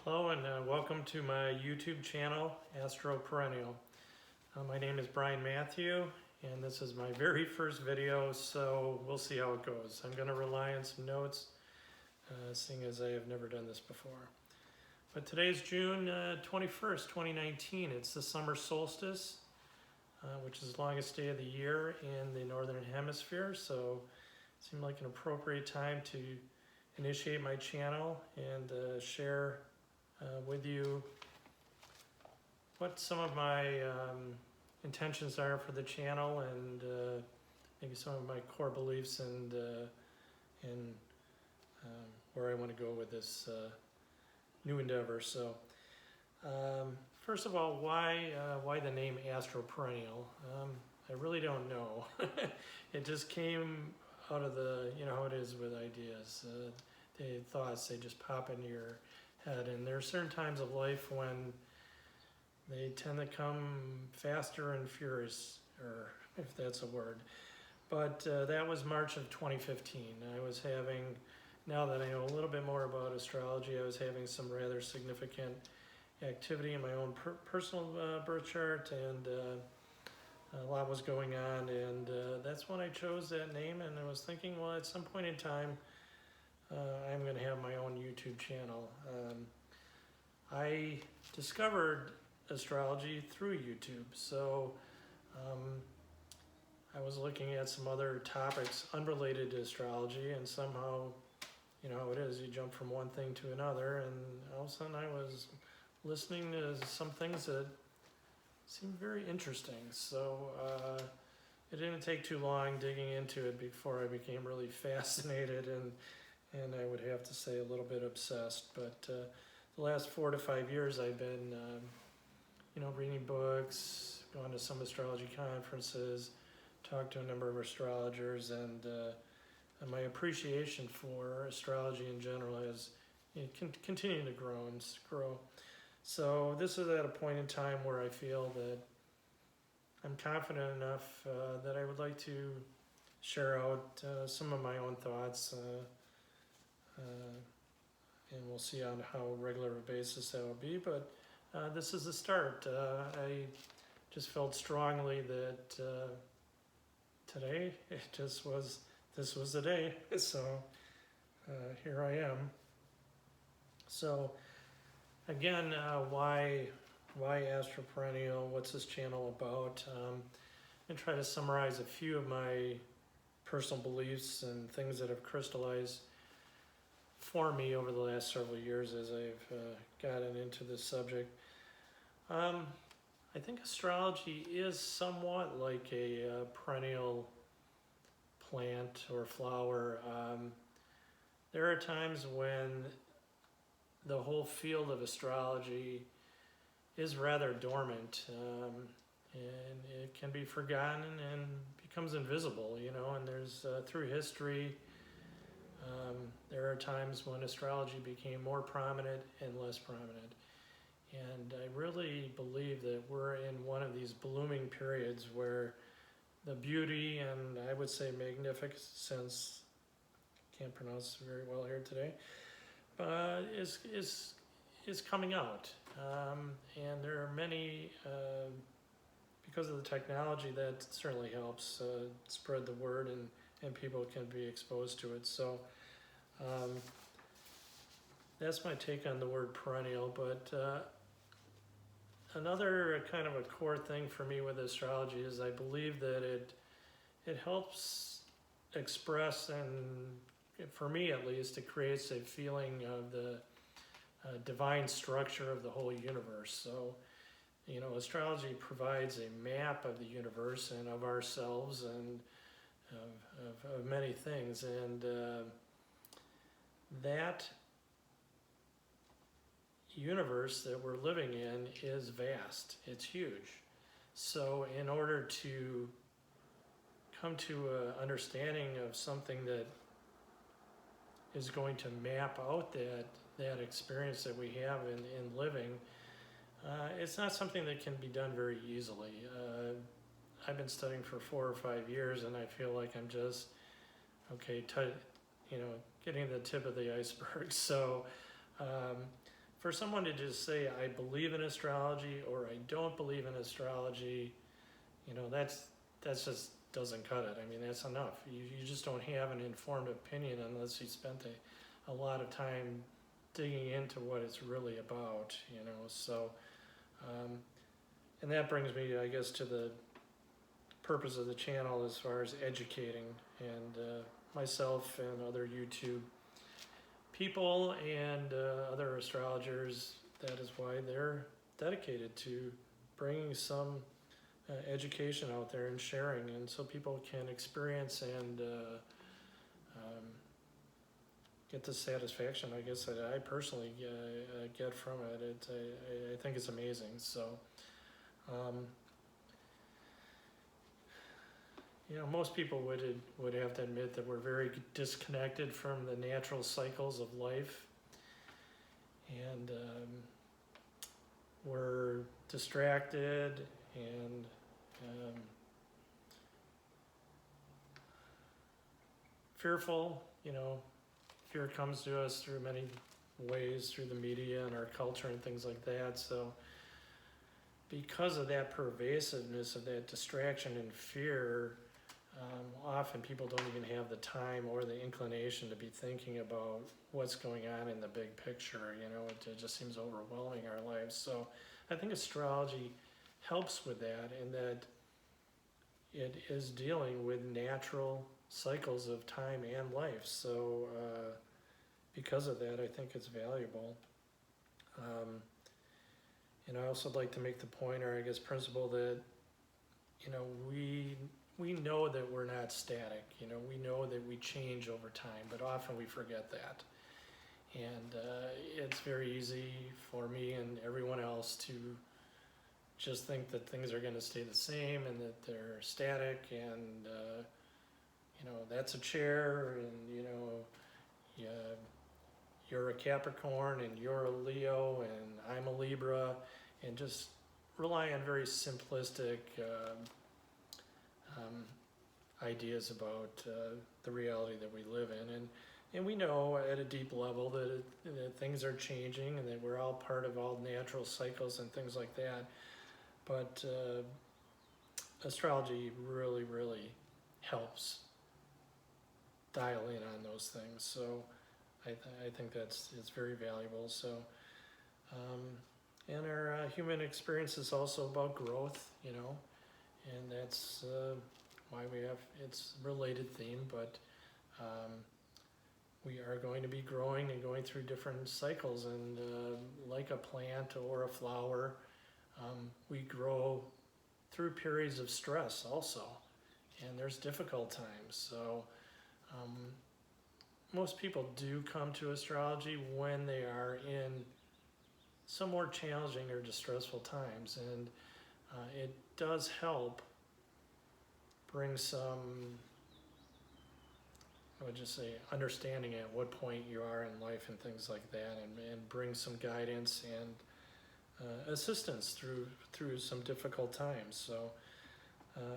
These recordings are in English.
Hello and welcome to my YouTube channel, AstroPerennial. My name is Brian Matthew and this is my very first video, so we'll see how it goes. I'm going to rely on some notes, seeing as I have never done this before. But today's June 21st, 2019. It's the summer solstice, which is the longest day of the year in the Northern Hemisphere, so it seemed like an appropriate time to initiate my channel and share with you what some of my intentions are for the channel and maybe some of my core beliefs and where I want to go with this new endeavor. So first of all, why the name AstroPerennial? I really don't know. It just came out of the, you know how it is with ideas. The thoughts, they just pop into your head, and there are certain times of life when they tend to come faster and furious, or if that's a word. But that was March of 2015. I was having, now that I know a little bit more about astrology, I was having some rather significant activity in my own personal birth chart, and a lot was going on, and that's when I chose that name. And I was thinking, well, at some point in time, I'm going to have my own YouTube channel. I discovered astrology through YouTube, so I was looking at some other topics unrelated to astrology, and somehow, you know how it is, you jump from one thing to another, and all of a sudden I was listening to some things that seemed very interesting. So it didn't take too long digging into it before I became really fascinated and I would have to say a little bit obsessed. But the last 4 to 5 years I've been reading books, going to some astrology conferences, talked to a number of astrologers, and my appreciation for astrology in general has continued to grow. So this is at a point in time where I feel that I'm confident enough that I would like to share out some of my own thoughts, and we'll see on how regular a basis that will be. But this is the start. I just felt strongly that today this was the day. So here I am. So again, why AstroPerennial? What's this channel about? And try to summarize a few of my personal beliefs and things that have crystallized for me over the last several years as I've gotten into this subject. I think astrology is somewhat like a perennial plant or flower. There are times when the whole field of astrology is rather dormant, and it can be forgotten and becomes invisible, and there's through history, there are times when astrology became more prominent and less prominent. And I really believe that we're in one of these blooming periods where the beauty and I would say magnificence, can't pronounce very well here today, is coming out. And there are many, because of the technology, that certainly helps spread the word, and people can be exposed to it. So that's my take on the word perennial. But another kind of a core thing for me with astrology is I believe that it helps express, and for me at least, it creates a feeling of the divine structure of the whole universe. So, astrology provides a map of the universe and of ourselves and of many things, and that universe that we're living in is vast. It's huge. So in order to come to an understanding of something that is going to map out that experience that we have in living, it's not something that can be done very easily. I've been studying for 4 or 5 years, and I feel like I'm just getting the tip of the iceberg. So for someone to just say, I believe in astrology or I don't believe in astrology, that just doesn't cut it. I mean, that's enough. You just don't have an informed opinion unless you spent a lot of time digging into what it's really about, So, and that brings me, I guess, to the purpose of the channel as far as educating and myself and other YouTube people and other astrologers. That is why they're dedicated to bringing some education out there and sharing, and so people can experience and get the satisfaction, I guess, that I personally get from it. I think it's amazing. So, most people would have to admit that we're very disconnected from the natural cycles of life, and we're distracted and fearful. Fear comes to us through many ways, through the media and our culture and things like that. So because of that pervasiveness of that distraction and fear, often people don't even have the time or the inclination to be thinking about what's going on in the big picture. It just seems overwhelming our lives. So I think astrology helps with that, in that it is dealing with natural cycles of time and life. So because of that, I think it's valuable. And I also like to make the point, or I guess principle, that we know that we're not static. We know that we change over time, but often we forget that. And it's very easy for me and everyone else to just think that things are going to stay the same and that they're static, and that's a chair, and you're a Capricorn and you're a Leo and I'm a Libra, and just rely on very simplistic ideas about the reality that we live in. And we know at a deep level that things are changing and that we're all part of all natural cycles and things like that. But astrology really, really helps dial in on those things. So I think it's very valuable. So, and our human experience is also about growth, and that's why it's a related theme, but we are going to be growing and going through different cycles, and like a plant or a flower, we grow through periods of stress also, and there's difficult times. So most people do come to astrology when they are in some more challenging or distressful times, and it does help bring some, I would just say, understanding at what point you are in life and things like that, and bring some guidance and assistance through some difficult times. So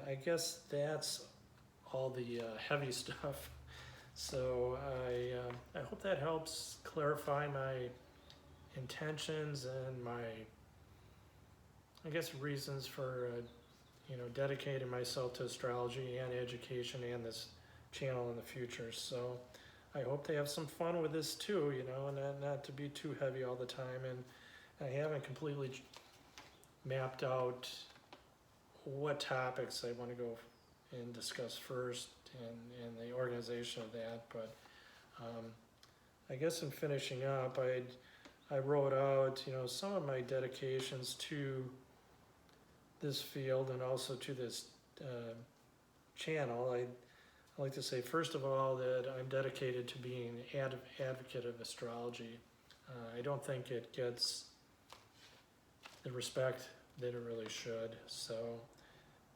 I guess that's all the heavy stuff. So I hope that helps clarify my intentions and my, I guess, reasons for dedicating myself to astrology and education and this channel in the future. So I hope they have some fun with this too, and not to be too heavy all the time. And I haven't completely mapped out what topics I want to go and discuss first, and the organization of that. But I guess in finishing up, I wrote out some of my dedications to this field and also to this channel. I like to say, first of all, that I'm dedicated to being an advocate of astrology. I don't think it gets the respect that it really should. So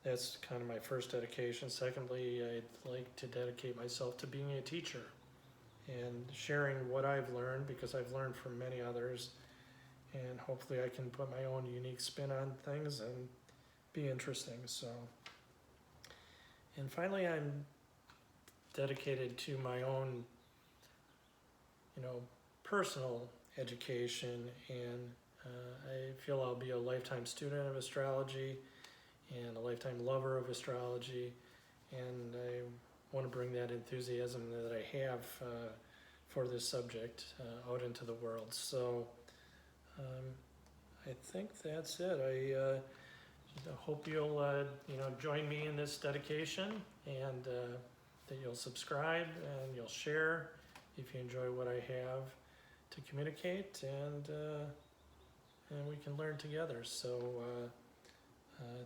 that's kind of my first dedication. Secondly, I'd like to dedicate myself to being a teacher and sharing what I've learned, because I've learned from many others, and hopefully I can put my own unique spin on things and be interesting. So, and finally, I'm dedicated to my own, personal education, and I feel I'll be a lifetime student of astrology and a lifetime lover of astrology, and I want to bring that enthusiasm that I have for this subject out into the world. So I think that's it. I hope you'll join me in this dedication, and that you'll subscribe and you'll share if you enjoy what I have to communicate, and we can learn together. So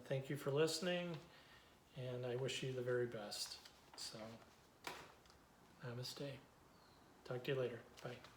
thank you for listening, and I wish you the very best. So namaste. Talk to you later. Bye.